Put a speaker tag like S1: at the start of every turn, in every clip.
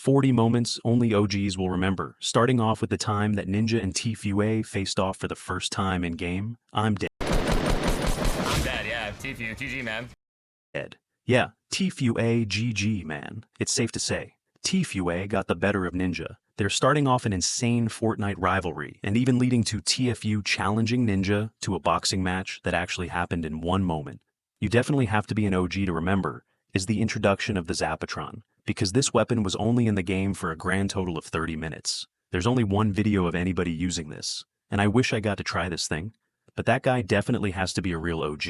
S1: 40 moments only OGs will remember, starting off with the time that Ninja and Tfue faced off for the first time in game. I'm
S2: dead, yeah. Tfu, GG, man.
S1: dead. Yeah, Tfue GG, man. It's safe to say. Tfue got the better of Ninja. They're starting off an insane Fortnite rivalry, and even leading to TFU challenging Ninja to a boxing match that actually happened in one moment. You definitely have to be an OG to remember, is the introduction of the Zapatron, because this weapon was only in the game for a grand total of 30 minutes. There's only one video of anybody using this, and I wish I got to try this thing, but that guy definitely has to be a real OG.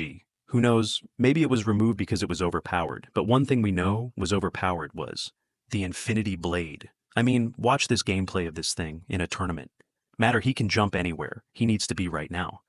S1: Who knows, maybe it was removed because it was overpowered, but one thing we know was overpowered was the Infinity Blade. I mean, watch this gameplay of this thing in a tournament. Matter, he can jump anywhere. He needs to be right now.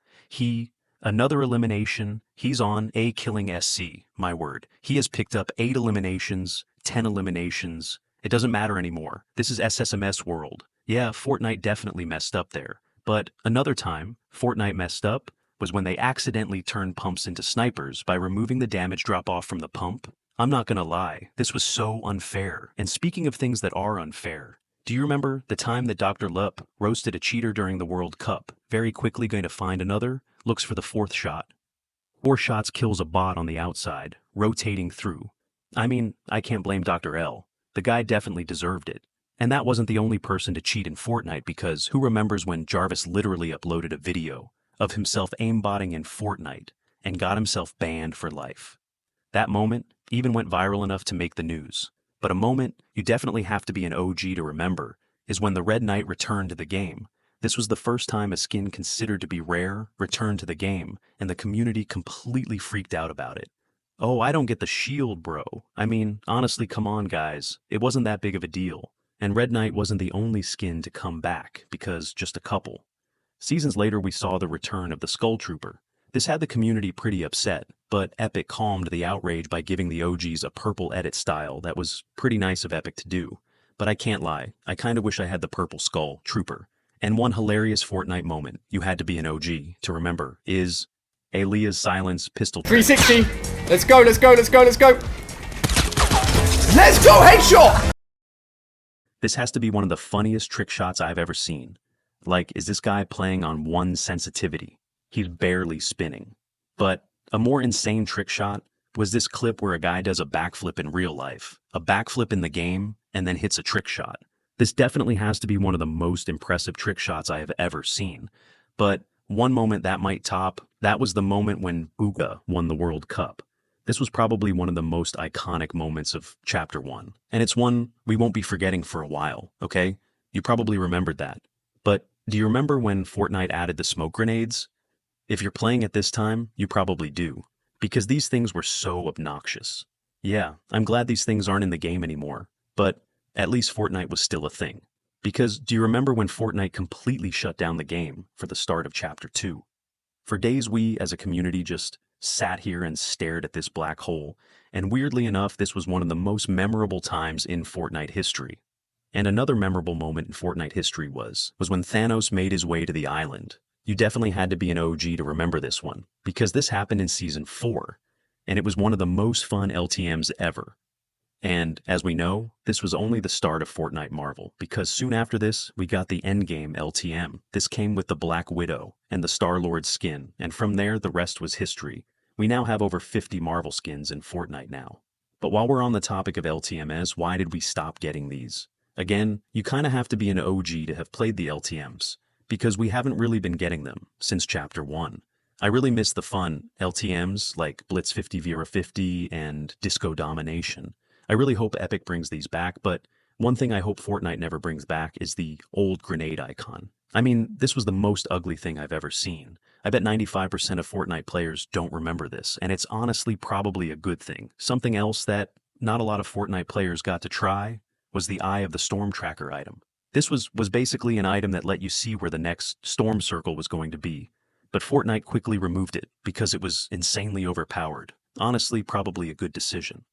S1: Another elimination, he's on a killing SC, my word. He has picked up 8 eliminations, 10 eliminations. It doesn't matter anymore. This is SSMS world. Yeah, Fortnite definitely messed up there. But another time, Fortnite messed up was when they accidentally turned pumps into snipers by removing the damage drop-off from the pump. I'm not gonna lie, this was so unfair. And speaking of things that are unfair, do you remember the time that Dr. Lup roasted a cheater during the World Cup? Very quickly going to find another, looks for the 4th shot. 4 shots kills a bot on the outside, rotating through. I mean, I can't blame Dr. L. The guy definitely deserved it. And that wasn't the only person to cheat in Fortnite, because who remembers when Jarvis literally uploaded a video of himself aimbotting in Fortnite and got himself banned for life? That moment even went viral enough to make the news. But a moment you definitely have to be an OG to remember is when the Red Knight returned to the game. This was the first time a skin considered to be rare returned to the game, and the community completely freaked out about it. Oh, I don't get the shield, bro. I mean, honestly, come on, guys. It wasn't that big of a deal. And Red Knight wasn't the only skin to come back, because just a couple. Seasons later, we saw the return of the Skull Trooper. This had the community pretty upset, but Epic calmed the outrage by giving the OGs a purple edit style that was pretty nice of Epic to do. But I can't lie, I kinda wish I had the purple Skull Trooper. And one hilarious Fortnite moment you had to be an OG to remember is Aaliyah's silence pistol.
S2: 360! Let's go, let's go, let's go, let's go! Let's go, headshot!
S1: This has to be one of the funniest trick shots I've ever seen. Like, is this guy playing on 1 sensitivity? He's barely spinning. But a more insane trick shot was this clip where a guy does a backflip in real life, a backflip in the game, and then hits a trick shot. This definitely has to be one of the most impressive trick shots I have ever seen. But one moment that might top, that was the moment when Buga won the World Cup. This was probably one of the most iconic moments of Chapter 1. And it's one we won't be forgetting for a while, okay? You probably remembered that. But do you remember when Fortnite added the smoke grenades? If you're playing at this time, you probably do. Because these things were so obnoxious. Yeah, I'm glad these things aren't in the game anymore. But at least Fortnite was still a thing. Because do you remember when Fortnite completely shut down the game for the start of Chapter 2? For days we, as a community, just sat here and stared at this black hole, and weirdly enough, this was one of the most memorable times in Fortnite history. And another memorable moment in Fortnite history was when Thanos made his way to the island. You definitely had to be an OG to remember this one, because this happened in Season 4, and it was one of the most fun LTMs ever. And, as we know, this was only the start of Fortnite Marvel, because soon after this, we got the Endgame LTM. This came with the Black Widow and the Star-Lord skin, and from there, the rest was history. We now have over 50 Marvel skins in Fortnite now. But while we're on the topic of LTMs, why did we stop getting these? Again, you kinda have to be an OG to have played the LTMs, because we haven't really been getting them since Chapter 1. I really miss the fun LTMs like Blitz 50 Vera 50 and Disco Domination. I really hope Epic brings these back, but one thing I hope Fortnite never brings back is the old grenade icon. I mean, this was the most ugly thing I've ever seen. I bet 95% of Fortnite players don't remember this, and it's honestly probably a good thing. Something else that not a lot of Fortnite players got to try was the Eye of the Storm Tracker item. This was basically an item that let you see where the next storm circle was going to be, but Fortnite quickly removed it because it was insanely overpowered. Honestly, probably a good decision.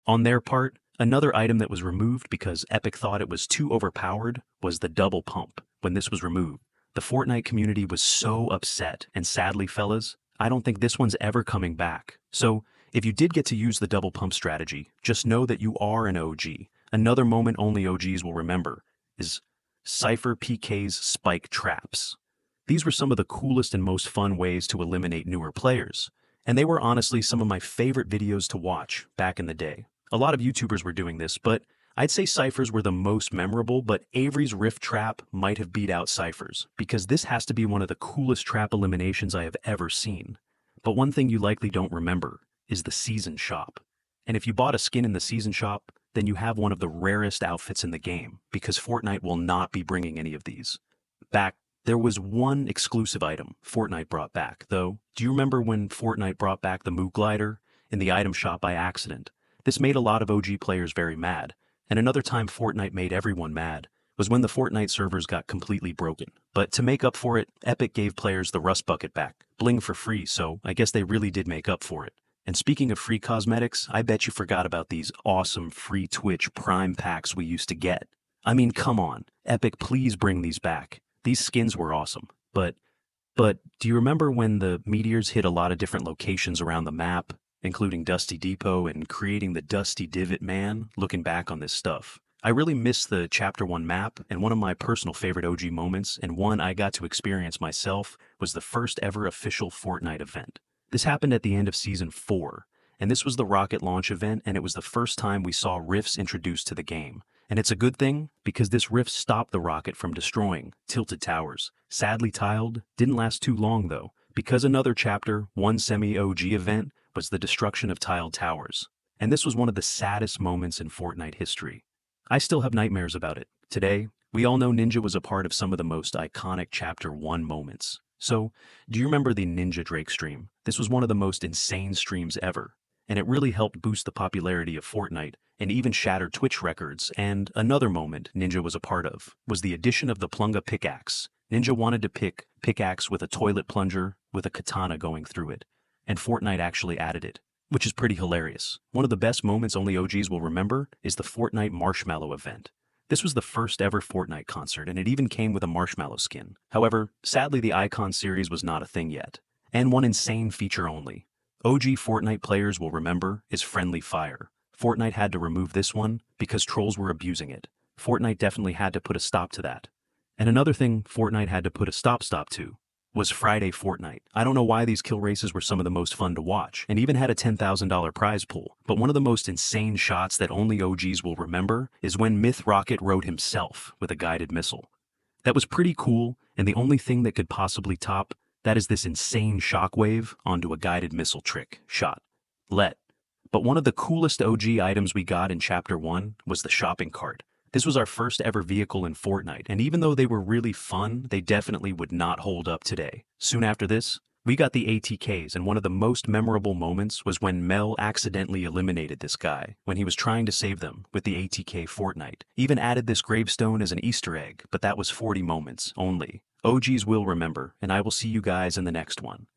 S1: On their part, another item that was removed because Epic thought it was too overpowered was the double pump. When this was removed, the Fortnite community was so upset, and sadly, fellas, I don't think this one's ever coming back. So, if you did get to use the double pump strategy, just know that you are an OG. Another moment only OGs will remember is Cypher PK's spike traps. These were some of the coolest and most fun ways to eliminate newer players, and they were honestly some of my favorite videos to watch back in the day. A lot of YouTubers were doing this, but I'd say Cypher's were the most memorable, but Avery's Rift Trap might have beat out Cypher's, because this has to be one of the coolest trap eliminations I have ever seen. But one thing you likely don't remember is the Season Shop. And if you bought a skin in the Season Shop, then you have one of the rarest outfits in the game, because Fortnite will not be bringing any of these back. There was one exclusive item Fortnite brought back, though. Do you remember when Fortnite brought back the Moog Glider in the item shop by accident? This made a lot of OG players very mad, and another time Fortnite made everyone mad was when the Fortnite servers got completely broken. But to make up for it, Epic gave players the Rust Bucket back, bling for free, so I guess they really did make up for it. And speaking of free cosmetics, I bet you forgot about these awesome free Twitch Prime packs we used to get. I mean, come on, Epic, please bring these back. These skins were awesome, but do you remember when the meteors hit a lot of different locations around the map, including Dusty Depot and creating the Dusty Divot Man? Looking back on this stuff, I really miss the Chapter 1 map, and one of my personal favorite OG moments, and one I got to experience myself, was the first ever official Fortnite event. This happened at the end of Season 4, and this was the rocket launch event, and it was the first time we saw rifts introduced to the game. And it's a good thing, because this rift stopped the rocket from destroying Tilted Towers. Sadly tiled, didn't last too long though, because another Chapter 1 semi-OG event was the destruction of tiled towers. And this was one of the saddest moments in Fortnite history. I still have nightmares about it. Today, we all know Ninja was a part of some of the most iconic Chapter 1 moments. So, do you remember the Ninja Drake stream? This was one of the most insane streams ever, and it really helped boost the popularity of Fortnite and even shattered Twitch records. And another moment Ninja was a part of was the addition of the Plunga pickaxe. Ninja wanted to pick pickaxe with a toilet plunger with a katana going through it, and Fortnite actually added it, which is pretty hilarious. One of the best moments only OGs will remember is the Fortnite Marshmallow event. This was the first ever Fortnite concert, and it even came with a marshmallow skin. However, sadly the Icon series was not a thing yet. And one insane feature only OG Fortnite players will remember is Friendly Fire. Fortnite had to remove this one because trolls were abusing it. Fortnite definitely had to put a stop to that. And another thing Fortnite had to put a stop to was Friday Fortnite. I don't know why these kill races were some of the most fun to watch, and even had a $10,000 prize pool, but one of the most insane shots that only OGs will remember is when Myth Rocket rode himself with a guided missile. That was pretty cool, and the only thing that could possibly top that is this insane shockwave onto a guided missile trick shot. But one of the coolest OG items we got in Chapter 1 was the shopping cart. This was our first ever vehicle in Fortnite, and even though they were really fun, they definitely would not hold up today. Soon after this, we got the ATKs, and one of the most memorable moments was when Mel accidentally eliminated this guy when he was trying to save them with the ATK Fortnite. Even added this gravestone as an Easter egg, but that was 40 moments only. OGs will remember, and I will see you guys in the next one.